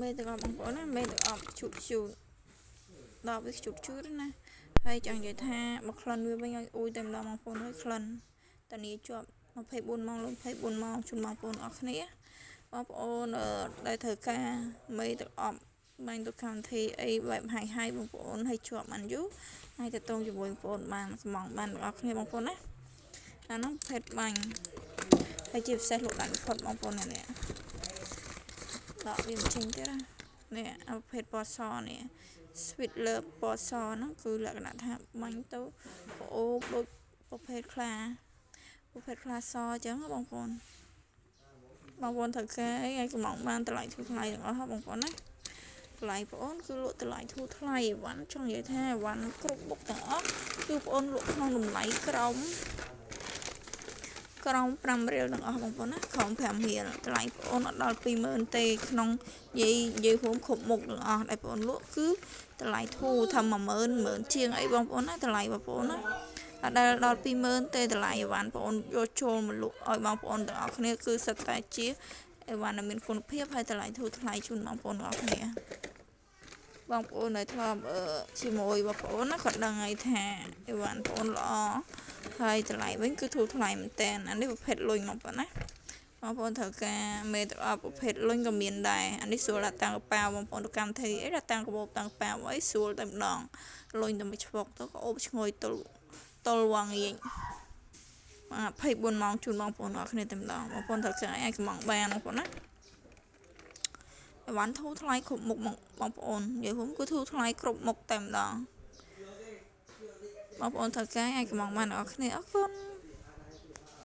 មេទាំងអស់បងប្អូនណាមេទាំងអស់ជូតជូតដល់វាជូតជូតណាហើយចង់និយាយថាមកក្លិនវាវិញឲ្យអ៊ូយតែម្ដងបងប្អូនហើយក្លិនតានីជាប់24ម៉ោង24ម៉ោងជូនបងប្អូនអរគ្នាបងប្អូនដែលធ្វើការមេទាំងអស់បាញ់ទៅកម្មវិធីអីបែបហើយបងប្អូនហើយជាប់បានយូរហើយទៅតងជាមួយបងប្អូនបានស្មងបានទាំងអស់គ្នាបងប្អូនណាអានោះភេទបាញ់ហើយជាពិសេសលោកដាក់ផុតបងប្អូននេះដកវាចេញទៀតណានេះអាភេទពណ៌សនេះ sweet love ពណ៌សហ្នឹងគឺលក្ខណៈថាបាញ់ទៅអូដូចប្រភេទខ្លាសអញ្ចឹងបងប្អូនត្រូវការអីឲ្យកំងបានតម្លៃធូរថ្លៃទាំងអស់បងប្អូនណាថ្លៃបងប្អូនគឺលក់តម្លៃធូរថ្លៃអីវ៉ាន់ចង់និយាយថាអីវ៉ាន់គ្រប់បុកទាំងអស់គឺបងប្អូនលក់ក្នុងតម្លៃក្រោម5រៀលទាំងអស់បងប្អូនណាក្រោម5រៀលតម្លៃបងប្អូនអត់ដល់20000ទេក្នុងនិយាយរួមគ្រប់មុខទាំងអស់ដែលបងប្អូនលក់គឺតម្លៃធូរថា10000ជាងអីបងប្អូនណាតម្លៃបងប្អូនណាអត់ដល់20000ទេតម្លៃអីវ៉ាន់បងប្អូនយកចូលមកលក់ឲ្យបងប្អូនទាំងអស់គ្នាគឺសិតតែជាអីវ៉ាន់ដែលមានគុណភាពហើយតម្លៃធូរថ្លៃជូនបងប្អូនទាំងអស់គ្នាបងប្អូនដែលធ្លាប់ជាមួយបងប្អូនណាគាត់ដឹងហើយថាអីវ៉ាន់បងប្អូនល្អហើយតម្លៃវិញគឺធូរថ្លៃមែនតើអានេះប្រភេទលុយបងប្អូនណាបងប្អូនត្រូវការមេទាំងអស់ប្រភេទលុយក៏មានដែរអានេះស្រួលដាក់តាំងកប៉ាវបងប្អូនទៅកម្មវិធីអីដាក់តាំងកបោបតាំងប៉ាវអីស្រួលតែម្ដងលុយតែមួយឆ្វុកទៅក៏អូបឈ្ងុយទល់វងវិញ24ម៉ោងជូនបងប្អូនអរគ្នាតែម្ដងបងប្អូនត្រូវការអាចកំងបានបងប្អូនណាអីវ៉ាន់ធូរថ្លៃគ្រប់មុខបងប្អូននិយាយរួមគឺធូរថ្លៃគ្រប់មុខតែម្ដងបងប្អូនត្រូវការអាចកំងបានអរគ្នាអរគុណ